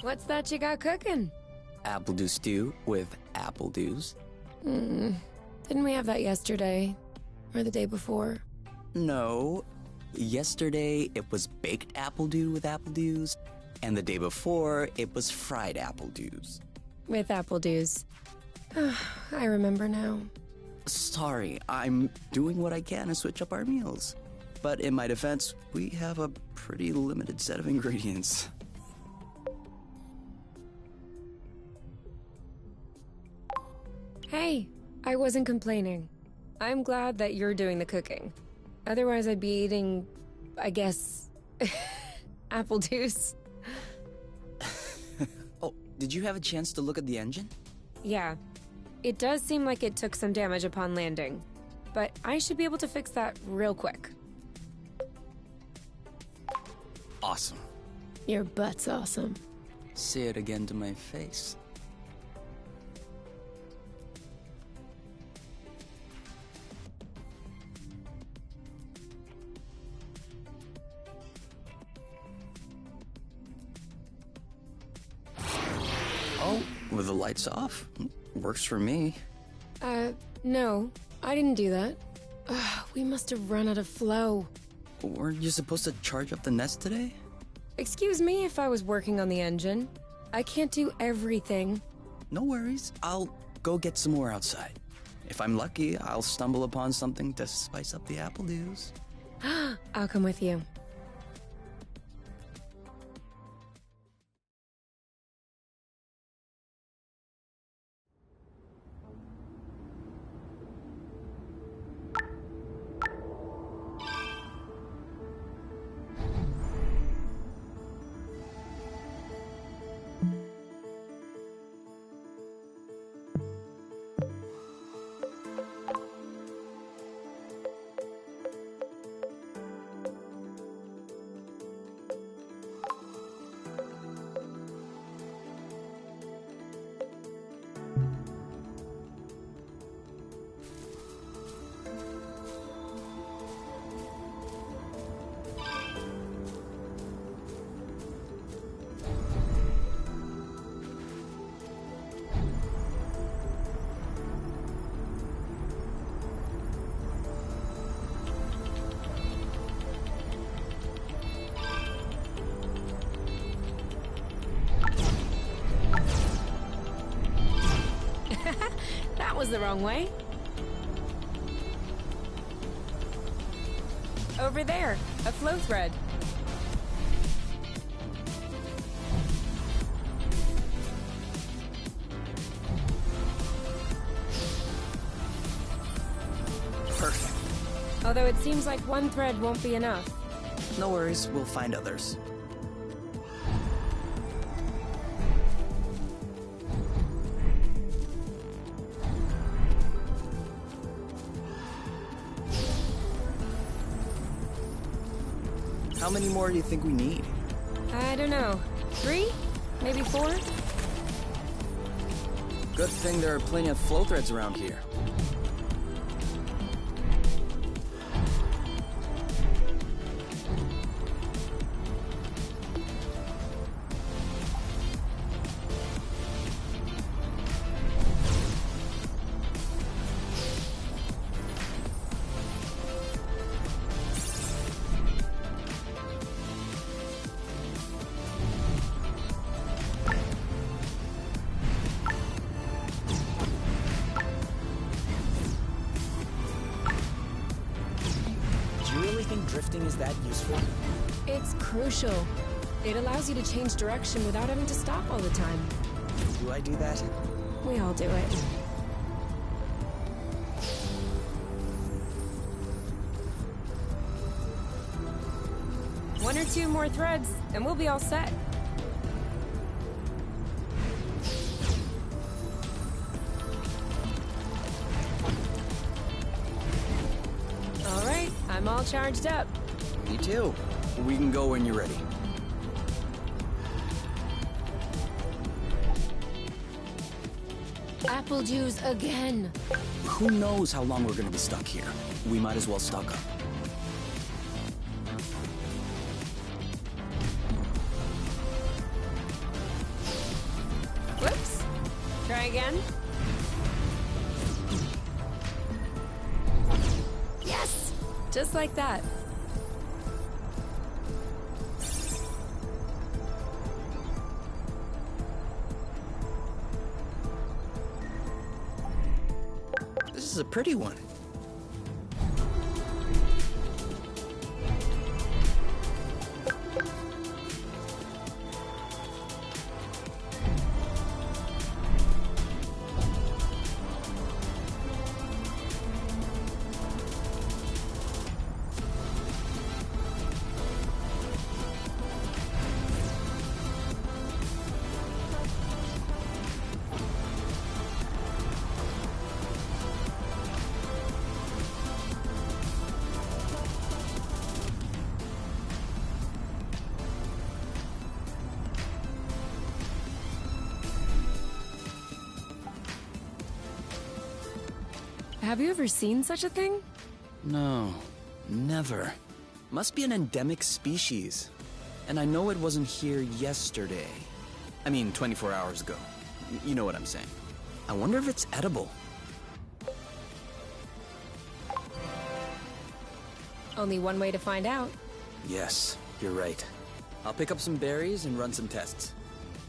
What's that you got cooking? Apple dew stew with apple dews. Didn't we have that yesterday? Or the day before? No. Yesterday, it was baked apple dew with apple dews, and the day before, it was fried apple dews. With apple dews. I remember now. Sorry, I'm doing what I can to switch up our meals. But in my defense, we have a pretty limited set of ingredients. Hey, I wasn't complaining. I'm glad that you're doing the cooking. Otherwise, I'd be eating, I guess, apple juice. Oh, did you have a chance to look at the engine? Yeah. It does seem like it took some damage upon landing, but I should be able to fix that real quick. Awesome. Your butt's awesome. Say it again to my face. Oh, with the lights off? Works for me. No. I didn't do that. We must have run out of flow. Weren't you supposed to charge up the nest today? Excuse me if I was working on the engine. I can't do everything. No worries. I'll go get some more outside. If I'm lucky, I'll stumble upon something to spice up the apple dews. I'll come with you. That was the wrong way. Over there, a flow thread. Perfect. Although it seems like one thread won't be enough. No worries, we'll find others. How many more do you think we need? I don't know. 3? Maybe 4? Good thing there are plenty of flow threads around here. Drifting is that useful? It's crucial. It allows you to change direction without having to stop all the time. Do I do that? We all do it. One or two more threads, and we'll be all set. All right, I'm all charged up. Me too. We can go when you're ready. Apple juice again. Who knows how long we're gonna be stuck here? We might as well stock up. Whoops. Try again. Yes! Just like that. This is a pretty one. Have you ever seen such a thing? No, never. Must be an endemic species. And I know it wasn't here yesterday. I mean, 24 hours ago. You know what I'm saying. I wonder if it's edible. Only one way to find out. Yes, you're right. I'll pick up some berries and run some tests.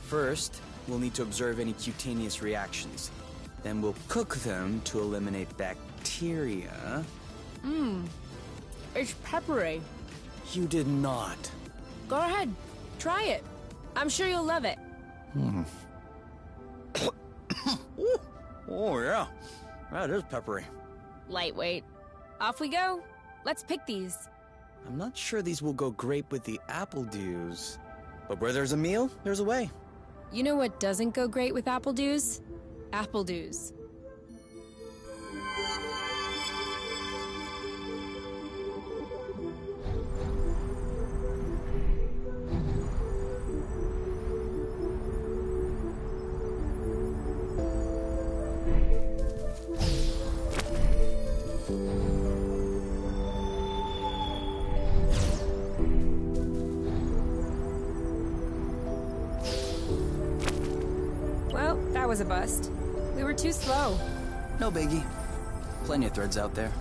First, we'll need to observe any cutaneous reactions. Then we'll cook them to eliminate bacteria. It's peppery. You did not. Go ahead. Try it. I'm sure you'll love it. Oh, yeah. That is peppery. Lightweight. Off we go. Let's pick these. I'm not sure these will go great with the apple dews. But where there's a meal, there's a way. You know what doesn't go great with apple dews? Apple dews. Well, that was a bust. We were too slow. No biggie. Plenty of threads out there.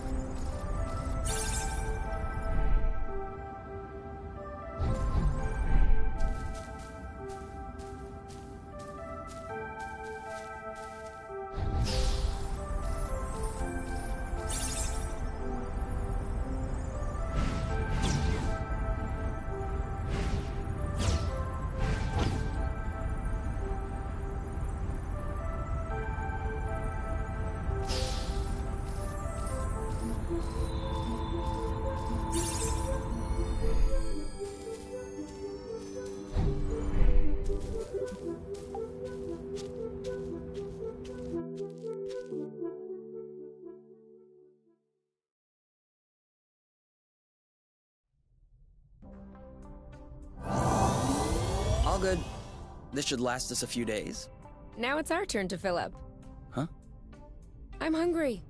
All good. This should last us a few days. Now it's our turn to fill up. Huh? I'm hungry.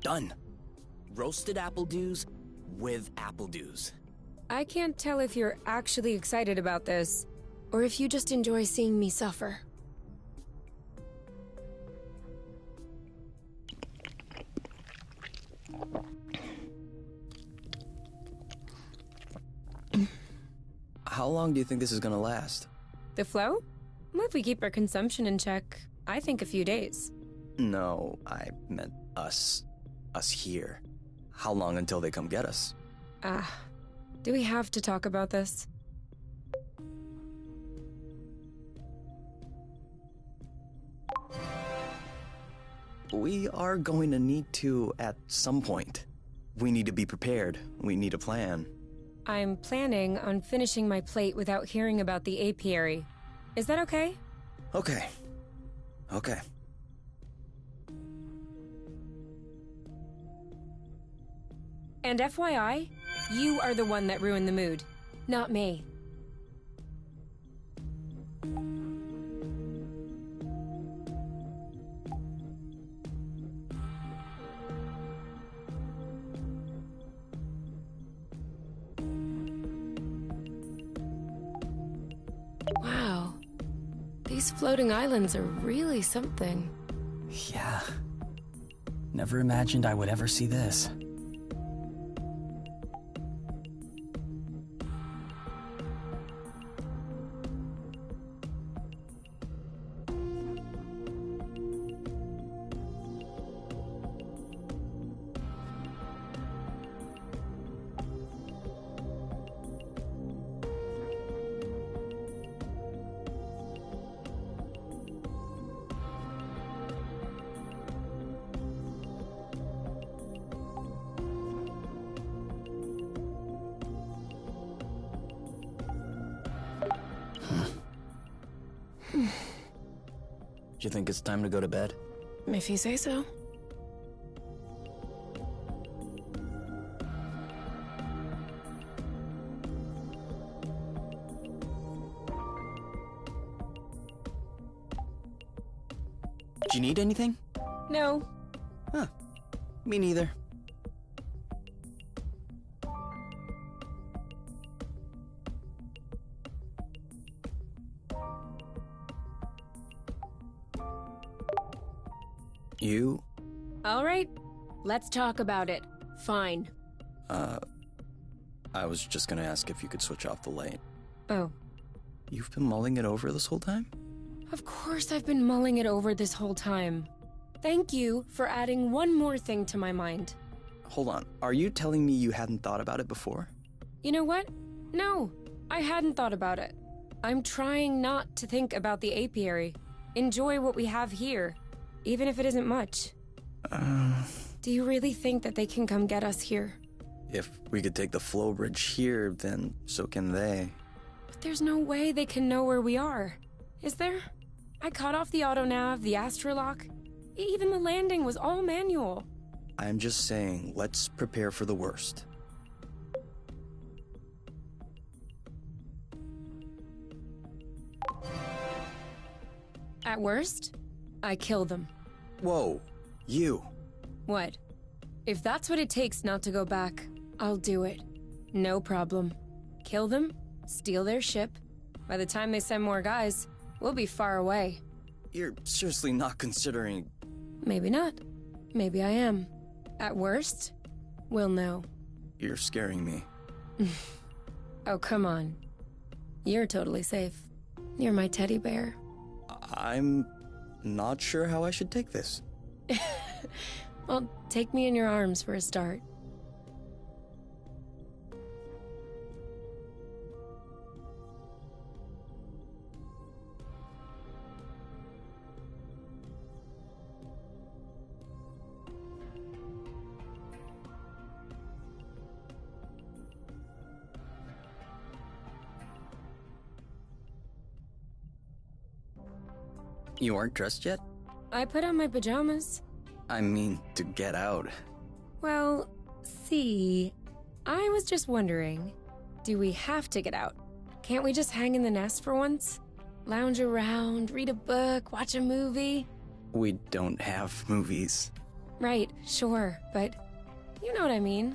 Done. Roasted apple dews with apple dews. I can't tell if you're actually excited about this, or if you just enjoy seeing me suffer. How long do you think this is gonna last? The flow? Well, if we keep our consumption in check, I think a few days. No, I meant us. Us here. How long until they come get us? Do we have to talk about this? We are going to need to at some point. We need to be prepared. We need a plan. I'm planning on finishing my plate without hearing about the apiary. Is that okay? Okay. Okay. And FYI, you are the one that ruined the mood, not me. Wow. These floating islands are really something. Yeah. Never imagined I would ever see this. Do you think it's time to go to bed? If you say so. Do you need anything? No. Huh. Me neither. You? All right. Let's talk about it. Fine. I was just gonna ask if you could switch off the light. Oh. You've been mulling it over this whole time? Of course I've been mulling it over this whole time. Thank you for adding one more thing to my mind. Hold on. Are you telling me you hadn't thought about it before? You know what? No, I hadn't thought about it. I'm trying not to think about the apiary. Enjoy what we have here, even if it isn't much. Do you really think that they can come get us here? If we could take the flow bridge here, then so can they. But there's no way they can know where we are. Is there? I cut off the autonav, the astrolock. Even the landing was all manual. I'm just saying, let's prepare for the worst. At worst, I kill them. Whoa, you. What? If that's what it takes not to go back, I'll do it. No problem. Kill them, steal their ship. By the time they send more guys, we'll be far away. You're seriously not considering... Maybe not. Maybe I am. At worst, we'll know. You're scaring me. Oh, come on. You're totally safe. You're my teddy bear. I'm not sure how I should take this. Well, take me in your arms for a start. You aren't dressed yet? I put on my pajamas. I mean, to get out. Well, see, I was just wondering, do we have to get out? Can't we just hang in the nest for once? Lounge around, read a book, watch a movie? We don't have movies. Right, sure, but you know what I mean.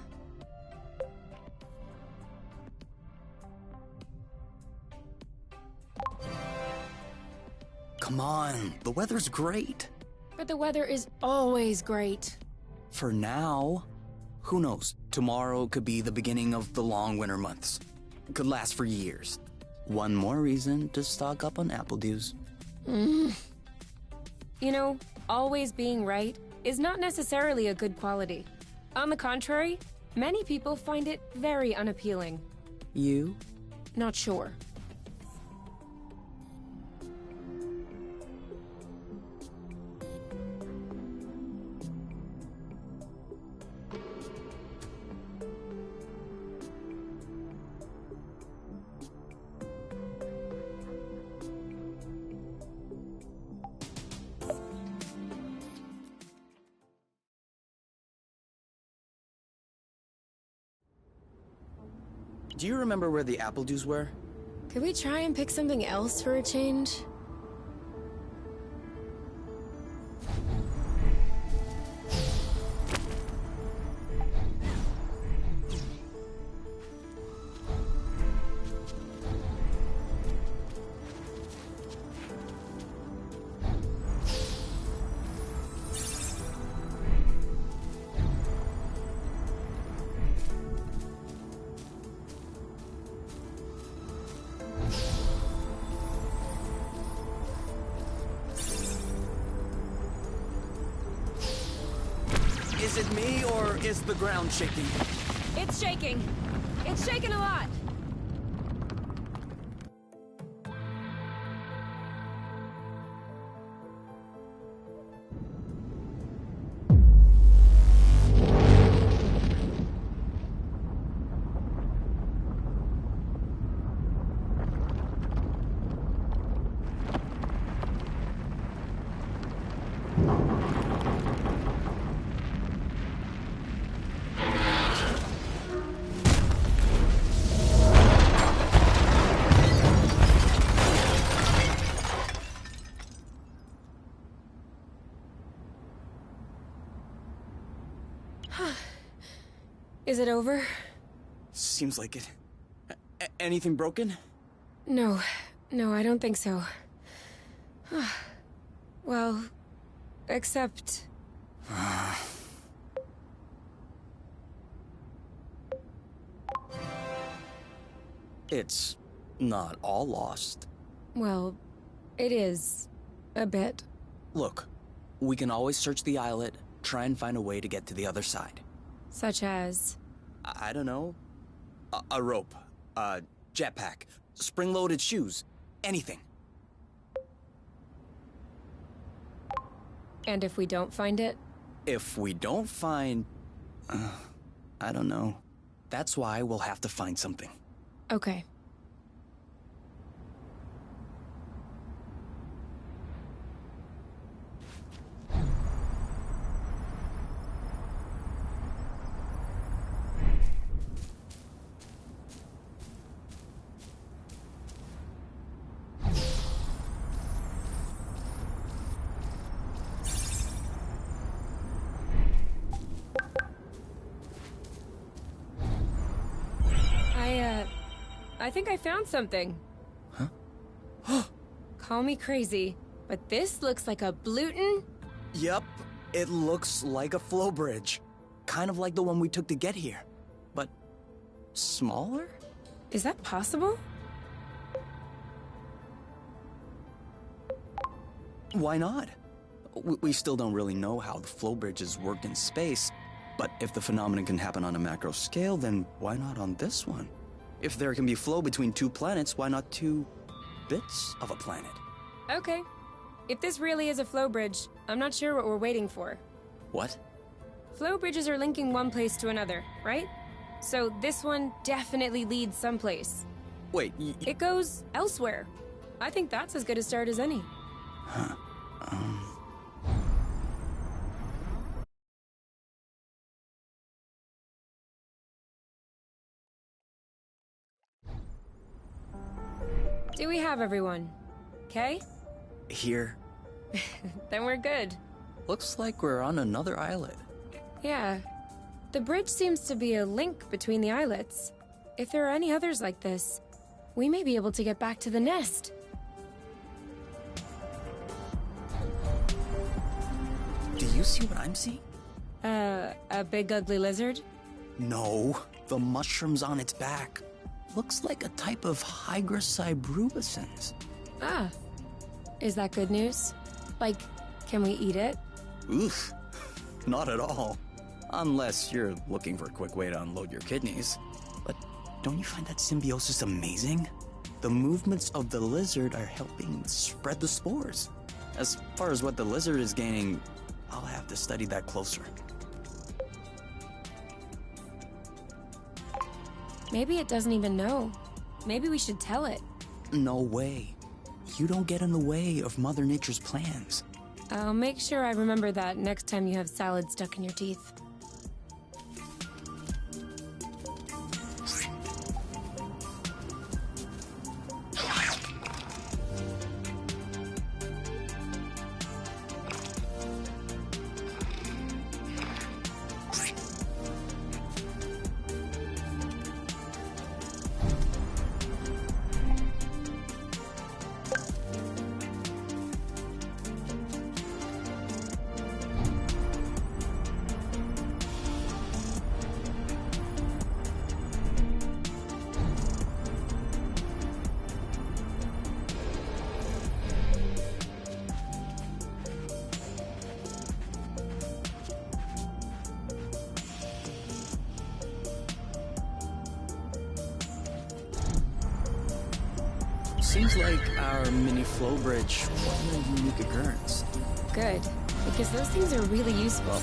Come on, the weather's great. But the weather is always great. For now. Who knows? Tomorrow could be the beginning of the long winter months. It could last for years. One more reason to stock up on apple dews. You know, always being right is not necessarily a good quality. On the contrary, many people find it very unappealing. You? Not sure. Do you remember where the apple dews were? Could we try and pick something else for a change? Is it me, or is the ground shaking? It's shaking. It's shaking a lot. Is it over? Seems like it. Anything broken? No, I don't think so. Well, except... It's not all lost. Well, it is. A bit. Look, we can always search the islet, try and find a way to get to the other side. Such as... I don't know. A rope, a jetpack, spring-loaded shoes, anything. And if we don't find it? If we don't find... I don't know. That's why we'll have to find something. Okay. I think I found something. Huh? Call me crazy, but this looks like a Bluton? Yep, it looks like a flow bridge. Kind of like the one we took to get here. But... smaller? Is that possible? Why not? We still don't really know how the flow bridges work in space, but if the phenomenon can happen on a macro scale, then why not on this one? If there can be flow between two planets, why not two bits of a planet? Okay. If this really is a flow bridge, I'm not sure what we're waiting for. What? Flow bridges are linking one place to another, right? So this one definitely leads someplace. Wait, It goes elsewhere. I think that's as good a start as any. Huh. Do we have everyone? Okay? Here. Then we're good. Looks like we're on another islet. Yeah. The bridge seems to be a link between the islets. If there are any others like this, we may be able to get back to the nest. Do you see what I'm seeing? A big ugly lizard? No, the mushrooms on its back. looks like a type of Hygrus cybrubescens. Ah, is that good news? Like, can we eat it? Oof, not at all. Unless you're looking for a quick way to unload your kidneys. But don't you find that symbiosis amazing? The movements of the lizard are helping spread the spores. As far as what the lizard is gaining, I'll have to study that closer. Maybe it doesn't even know. Maybe we should tell it. No way. You don't get in the way of Mother Nature's plans. I'll make sure I remember that next time you have salad stuck in your teeth. Seems like our mini flow bridge wasn't a unique occurrence. Good, because those things are really useful.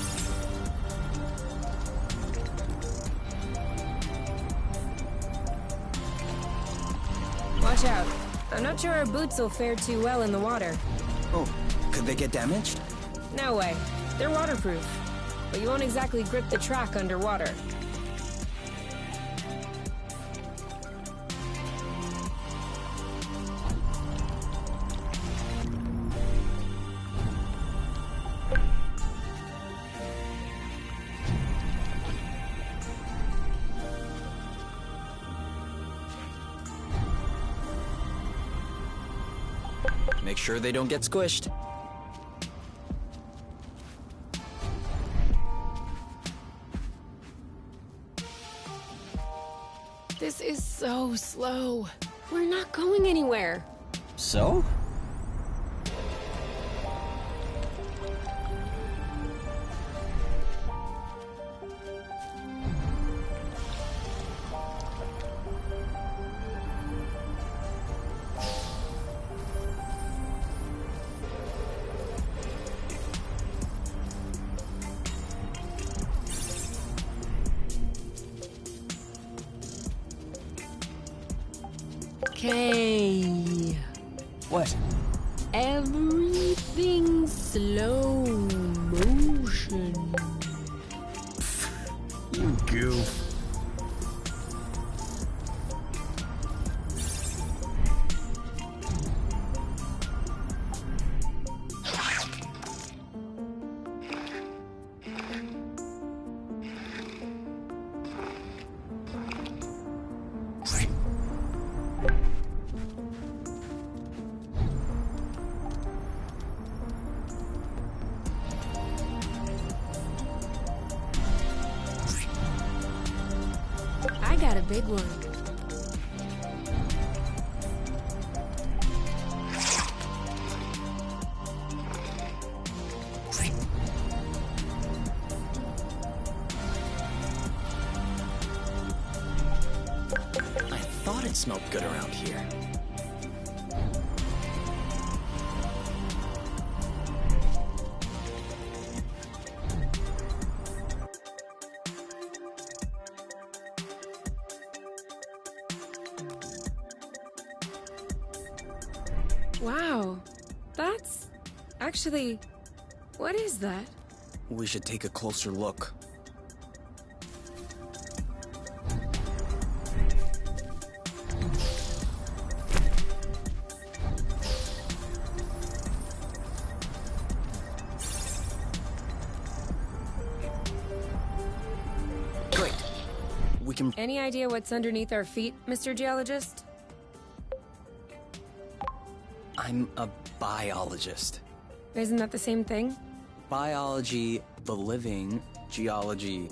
Watch out. I'm not sure our boots will fare too well in the water. Oh, could they get damaged? No way. They're waterproof. But you won't exactly grip the track underwater. Make sure they don't get squished. This is so slow. We're not going anywhere. So? Okay. What? Everything slow motion. You goof. I got a big one. I thought it smelled good around here. Wow. That's... actually... what is that? We should take a closer look. Great. We can... Any idea what's underneath our feet, Mr. Geologist? I'm a biologist. Isn't that the same thing? Biology, the living, geology,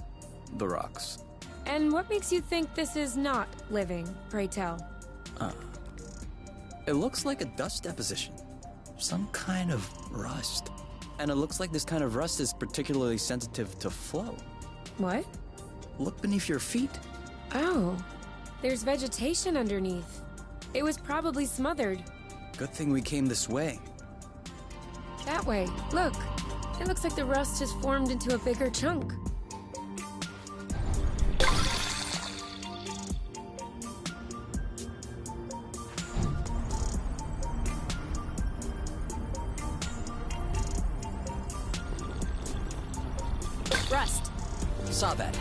the rocks. And what makes you think this is not living, pray tell? It looks like a dust deposition. Some kind of rust. And it looks like this kind of rust is particularly sensitive to flow. What? Look beneath your feet. Oh, there's vegetation underneath. It was probably smothered. Good thing we came this way. That way, look. It looks like the rust has formed into a bigger chunk. Rust! Saw that.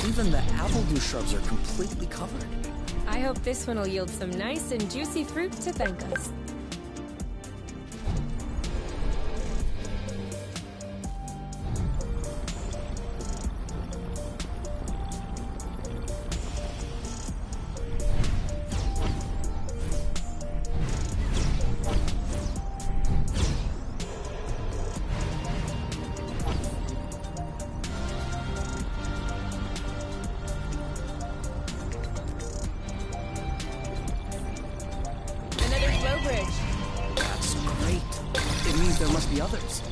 Even the appledew shrubs are completely covered. I hope this one will yield some nice and juicy fruit to thank us. That's great. It means there must be others.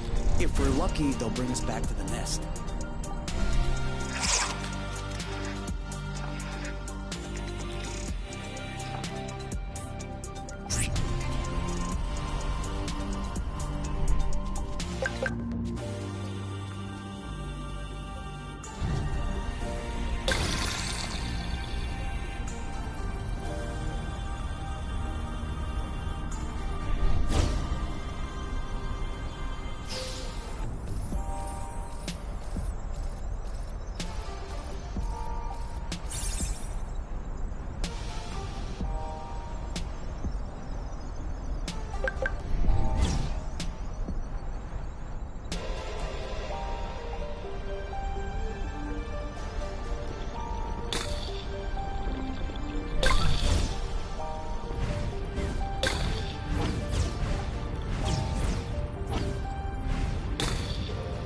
If we're lucky, they'll bring us back to the nest.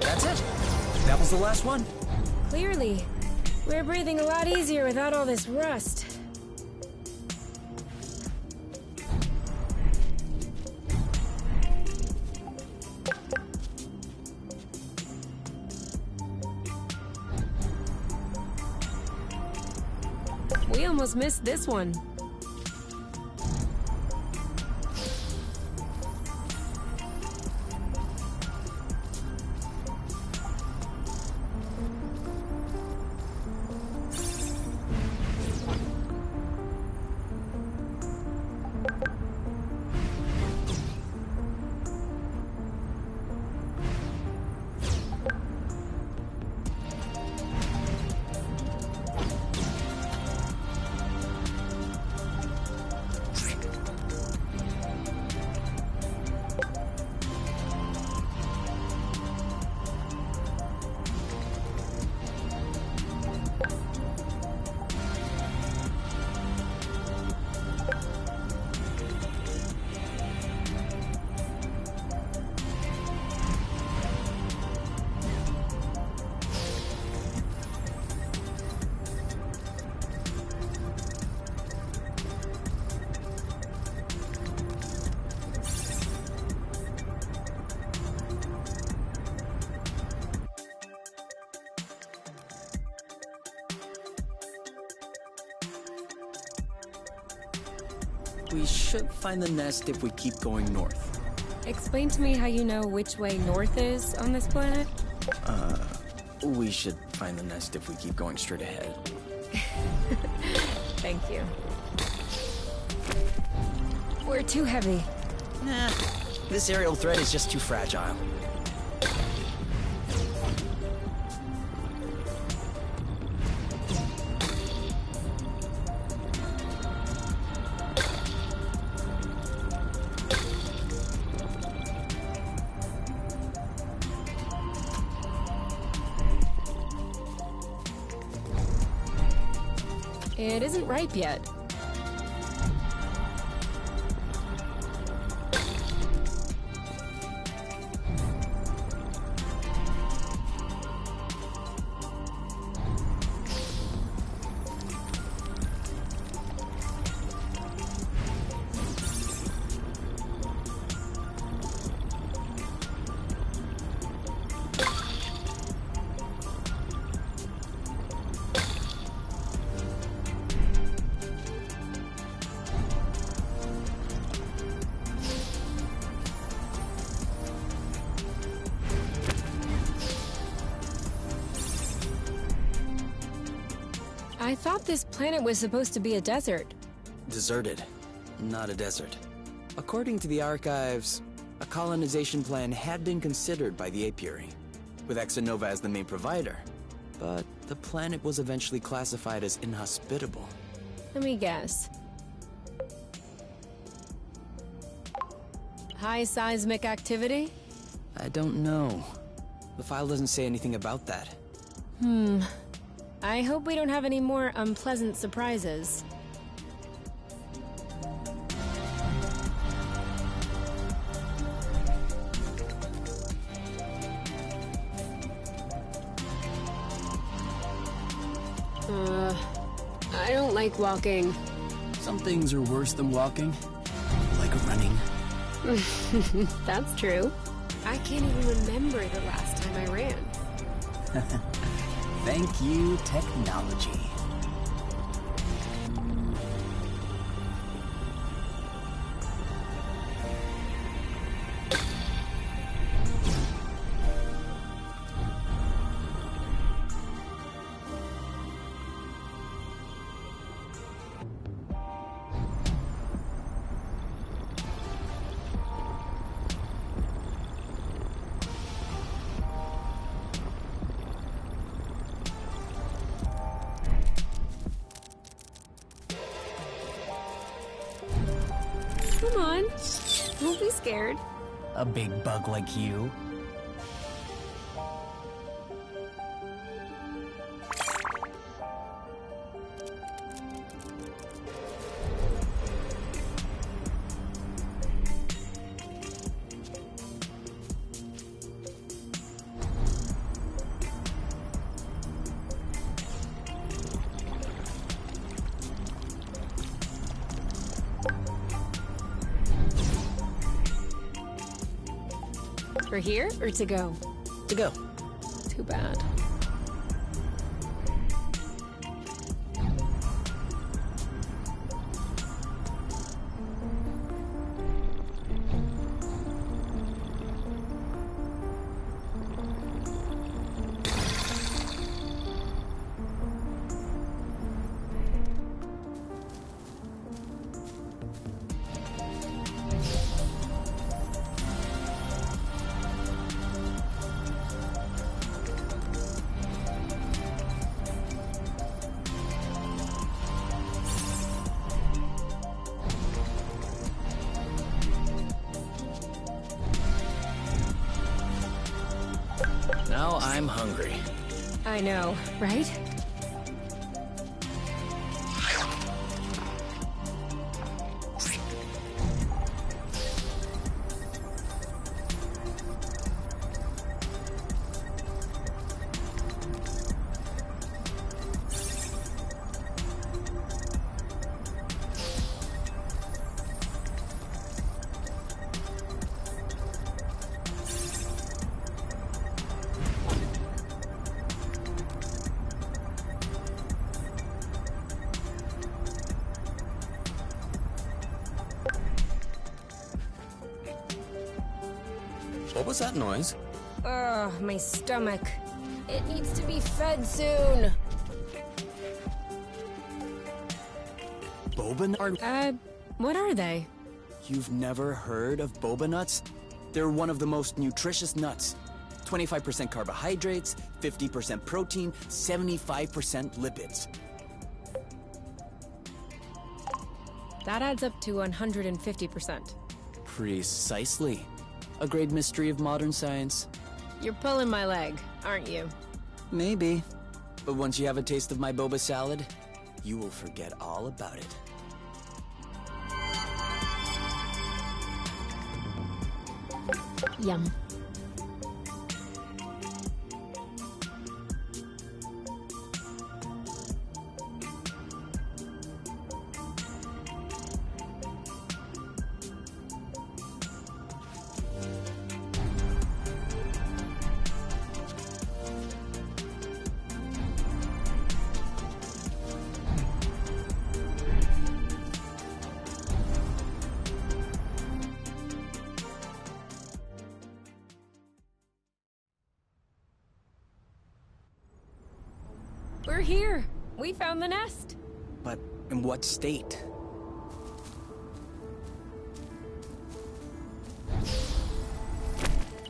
That's it. That was the last one. Clearly. We're breathing a lot easier without all this rust. We almost missed this one. We should find the nest if we keep going north. Explain to me how you know which way north is on this planet? We should find the nest if we keep going straight ahead. Thank you. We're too heavy. Nah, this aerial thread is just too fragile. It isn't ripe yet. I thought this planet was supposed to be a desert. Deserted, not a desert. According to the archives, a colonization plan had been considered by the apiary, with Exonova as the main provider. But the planet was eventually classified as inhospitable. Let me guess. High seismic activity? I don't know. The file doesn't say anything about that. I hope we don't have any more unpleasant surprises. I don't like walking. Some things are worse than walking, like running. That's true. I can't even remember the last time I ran. Thank you, technology. Come on. Don't be scared. A big bug like you. For here or to go? To go. Too bad. Now I'm hungry. I know, right? What was that noise? Ugh, my stomach. It needs to be fed soon. Boba nuts? What are they? You've never heard of boba nuts? They're one of the most nutritious nuts. 25% carbohydrates, 50% protein, 75% lipids. That adds up to 150%. Precisely. A great mystery of modern science. You're pulling my leg, aren't you? Maybe. But once you have a taste of my boba salad, you will forget all about it. Yum. We're here. We found the nest. But in what state?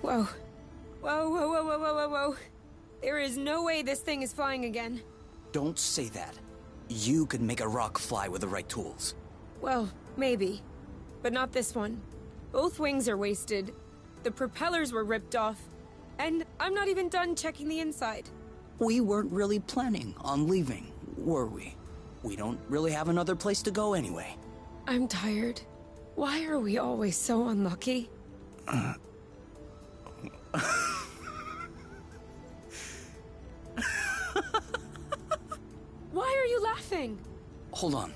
Whoa. Whoa, whoa, whoa, whoa, whoa, whoa, whoa. There is no way this thing is flying again. Don't say that. You could make a rock fly with the right tools. Well, maybe. But not this one. Both wings are wasted. The propellers were ripped off. And I'm not even done checking the inside. We weren't really planning on leaving, were we? We don't really have another place to go anyway. I'm tired. Why are we always so unlucky? Why are you laughing? Hold on.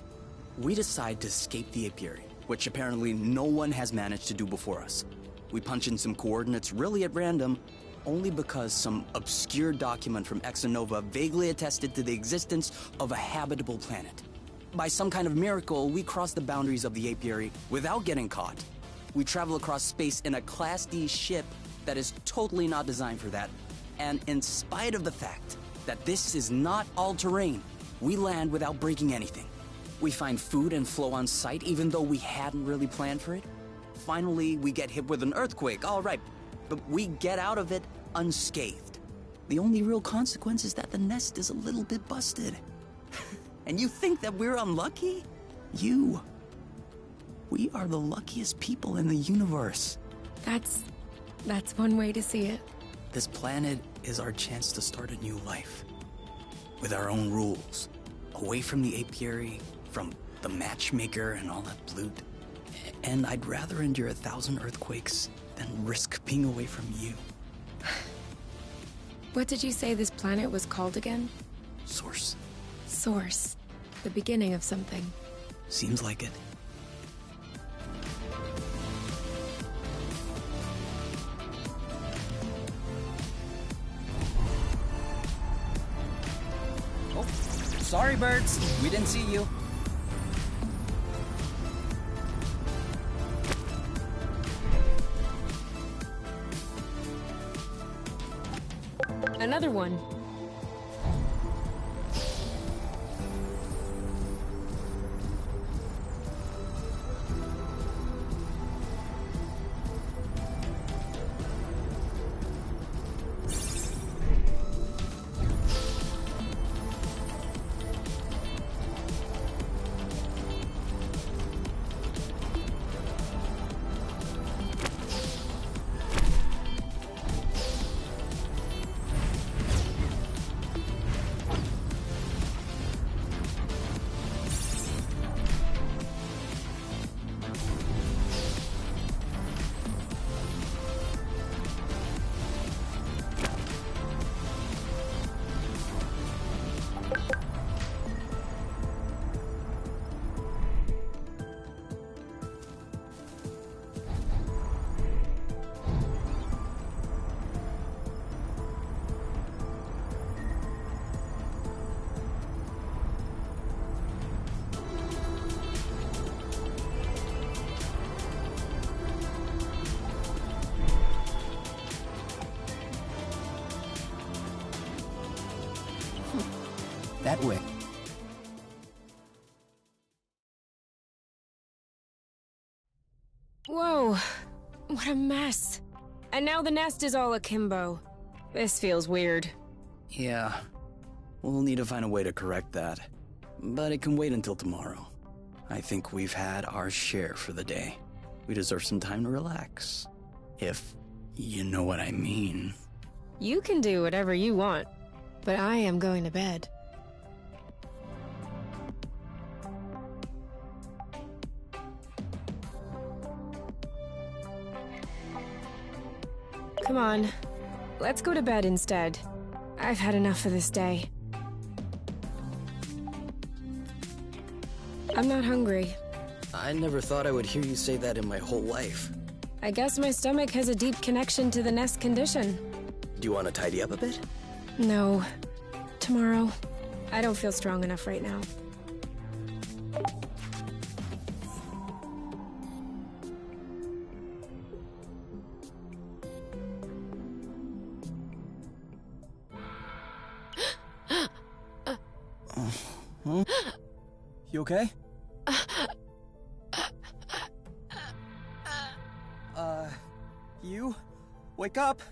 We decide to escape the apiary, which apparently no one has managed to do before us. We punch in some coordinates really at random, only because some obscure document from Exonova vaguely attested to the existence of a habitable planet. By some kind of miracle, we cross the boundaries of the apiary without getting caught. We travel across space in a Class D ship that is totally not designed for that. And in spite of the fact that this is not all-terrain, we land without breaking anything. We find food and flow on site even though we hadn't really planned for it. Finally, we get hit with an earthquake, all right, but we get out of it unscathed. The only real consequence is that the nest is a little bit busted. And you think that we're unlucky? We are the luckiest people in the universe. That's one way to see it. This planet is our chance to start a new life. With our own rules. Away from the apiary, from the matchmaker and all that loot. And I'd rather endure 1,000 earthquakes than risk being away from you. What did you say this planet was called again? Source. Source. The beginning of something. Seems like it. Oh, sorry, birds. We didn't see you. Another one. That way. Whoa. What a mess. And now the nest is all akimbo. This feels weird. Yeah. We'll need to find a way to correct that. But it can wait until tomorrow. I think we've had our share for the day. We deserve some time to relax. If you know what I mean. You can do whatever you want, but I am going to bed. Come on. Let's go to bed instead. I've had enough of this day. I'm not hungry. I never thought I would hear you say that in my whole life. I guess my stomach has a deep connection to the nest condition. Do you want to tidy up a bit? No. Tomorrow. I don't feel strong enough right now. You okay? You? Wake up!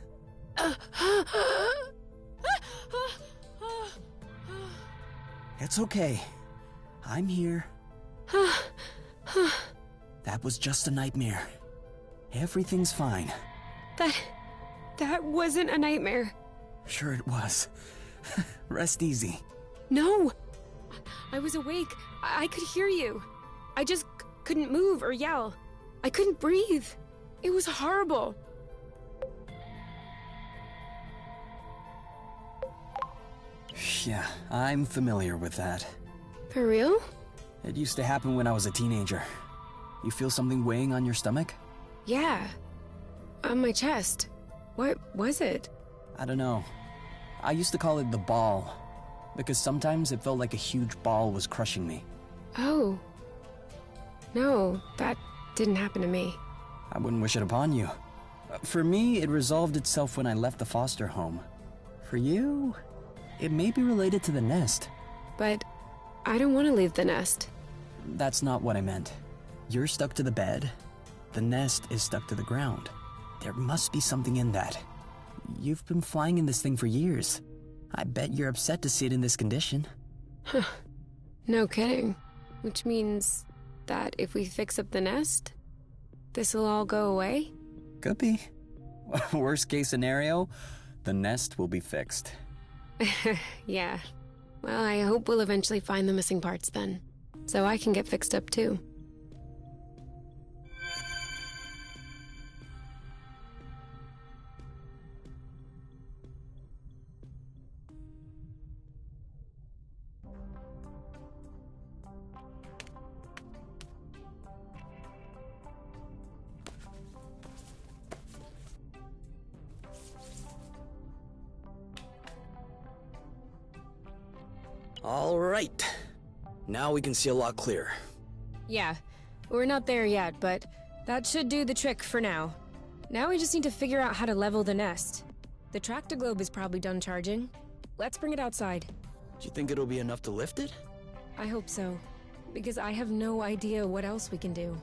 It's okay. I'm here. That was just a nightmare. Everything's fine. That wasn't a nightmare. Sure it was. Rest easy. No! I was awake. I could hear you. I just couldn't move or yell. I couldn't breathe. It was horrible. Yeah, I'm familiar with that. For real? It used to happen when I was a teenager. You feel something weighing on your stomach? Yeah. On my chest. What was it? I don't know. I used to call it the ball, because sometimes it felt like a huge ball was crushing me. Oh. No, that didn't happen to me. I wouldn't wish it upon you. For me, it resolved itself when I left the foster home. For you, it may be related to the nest. But I don't want to leave the nest. That's not what I meant. You're stuck to the bed. The nest is stuck to the ground. There must be something in that. You've been flying in this thing for years. I bet you're upset to see it in this condition. Huh. No kidding. Which means that if we fix up the nest, this'll all go away? Could be. Worst case scenario, the nest will be fixed. Yeah. Well, I hope we'll eventually find the missing parts then. So I can get fixed up too. All right. Now we can see a lot clearer. Yeah. We're not there yet, but that should do the trick for now. Now we just need to figure out how to level the nest. The tractoglobe is probably done charging. Let's bring it outside. Do you think it'll be enough to lift it? I hope so. Because I have no idea what else we can do.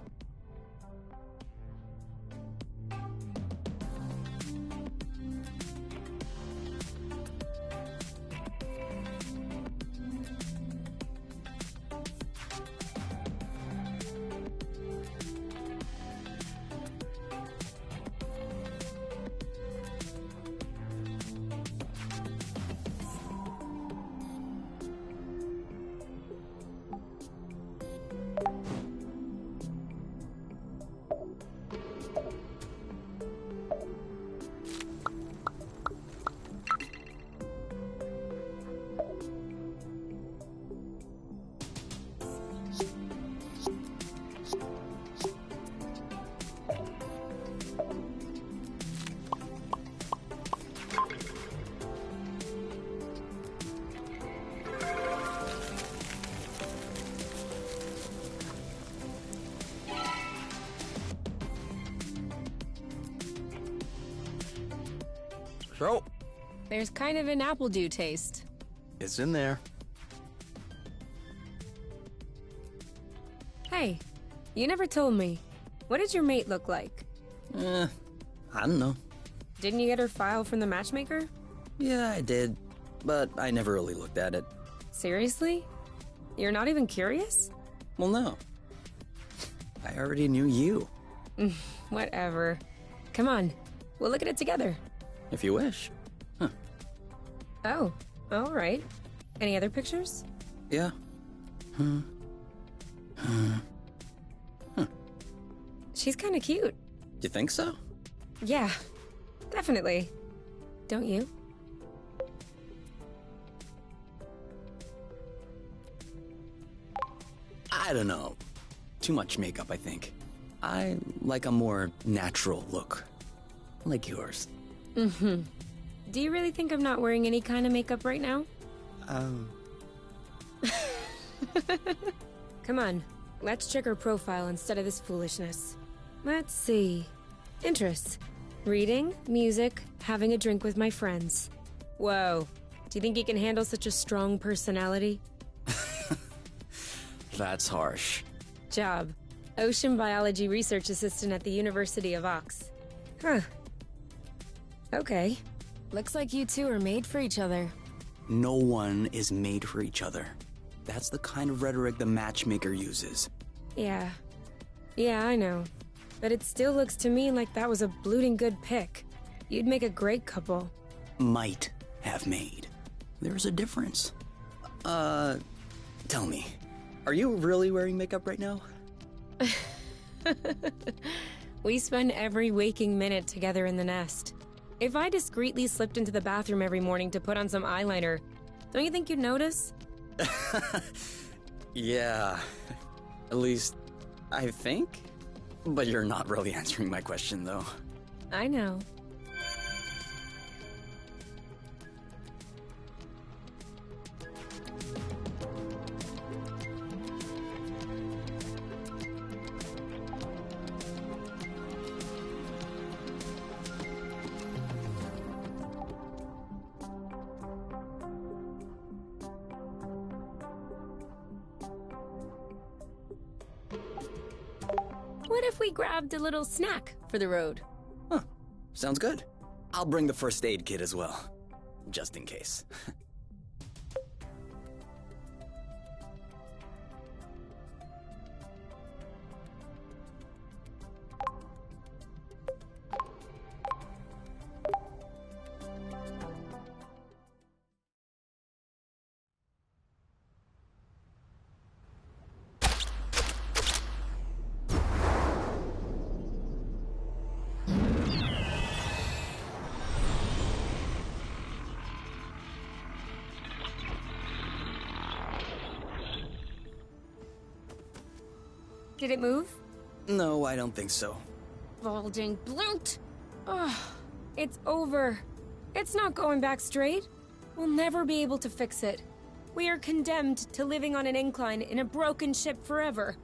So, There's kind of an apple dew taste. it's in there. Hey, you never told me. What did your mate look like? I don't know. Didn't you get her file from the matchmaker? Yeah, I did, but I never really looked at it. Seriously? You're not even curious? Well, no. I already knew you, Whatever. Come on, we'll look at it together. if you wish. Huh. Oh, all right. Any other pictures? Yeah. She's kind of cute. You think so? Yeah, Definitely. Don't you? I don't know. Too much makeup, I think. I like a more natural look. Like yours. Mm-hmm. Do you really think I'm not wearing any kind of makeup right now? Come on, let's check her profile instead of this foolishness. Let's see. Interests. Reading, music, having a drink with my friends. Whoa. Do you think you can handle such a strong personality? That's harsh. Job. Ocean biology research assistant at the University of Ox. Huh. Okay. Looks like you two are made for each other. No one is made for each other. That's the kind of rhetoric the matchmaker uses. Yeah. Yeah, I know. But it still looks to me like that was a blooting good pick. You'd make a great couple. Might have made. There's a difference. Tell me, are you really wearing makeup right now? We spend every waking minute together in the nest. If I discreetly slipped into the bathroom every morning to put on some eyeliner, don't you think you'd notice? Yeah. At least, I think? But you're not really answering my question, though. I know. What if we grabbed a little snack for the road? Huh. Sounds good. I'll bring the first aid kit as well. Just in case. Did it move? No, I don't think so. Balding bloot! Ugh, it's over. It's not going back straight. We'll never be able to fix it. We are condemned to living on an incline in a broken ship forever,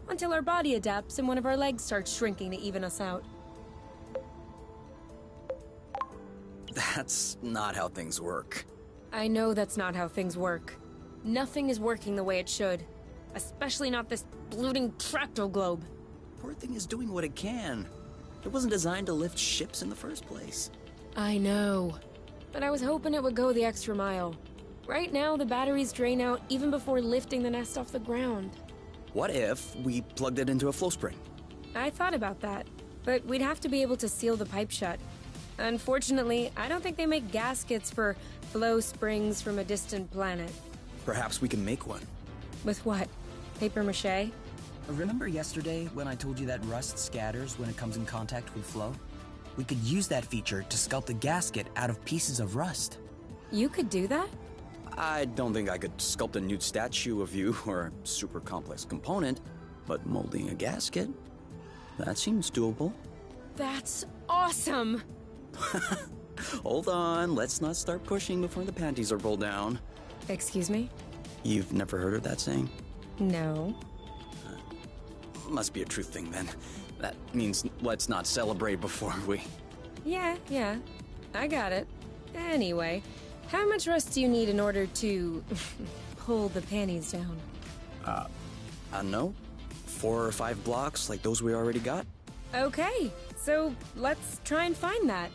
until our body adapts and one of our legs starts shrinking to even us out. That's not how things work. I know that's not how things work. Nothing is working the way it should. Especially not this bloating fractal globe. Poor thing is doing what it can. It wasn't designed to lift ships in the first place. I know. But I was hoping it would go the extra mile. Right now, the batteries drain out even before lifting the nest off the ground. What if we plugged it into a flow spring? I thought about that, but we'd have to be able to seal the pipe shut. Unfortunately, I don't think they make gaskets for flow springs from a distant planet. Perhaps we can make one. With what? Paper mache? Remember yesterday when I told you that rust scatters when it comes in contact with flow? We could use that feature to sculpt a gasket out of pieces of rust. You could do that? I don't think I could sculpt a nude statue of you or a super complex component, but molding a gasket? That seems doable. That's awesome! Hold on, let's not start pushing before the panties are pulled down. Excuse me? You've never heard of that saying? No. Must be a truth thing then. That means let's not celebrate before we... Yeah. I got it. Anyway, how much rust do you need in order to pull the panties down? I don't know. 4 or 5 blocks like those we already got? Okay, so let's try and find that.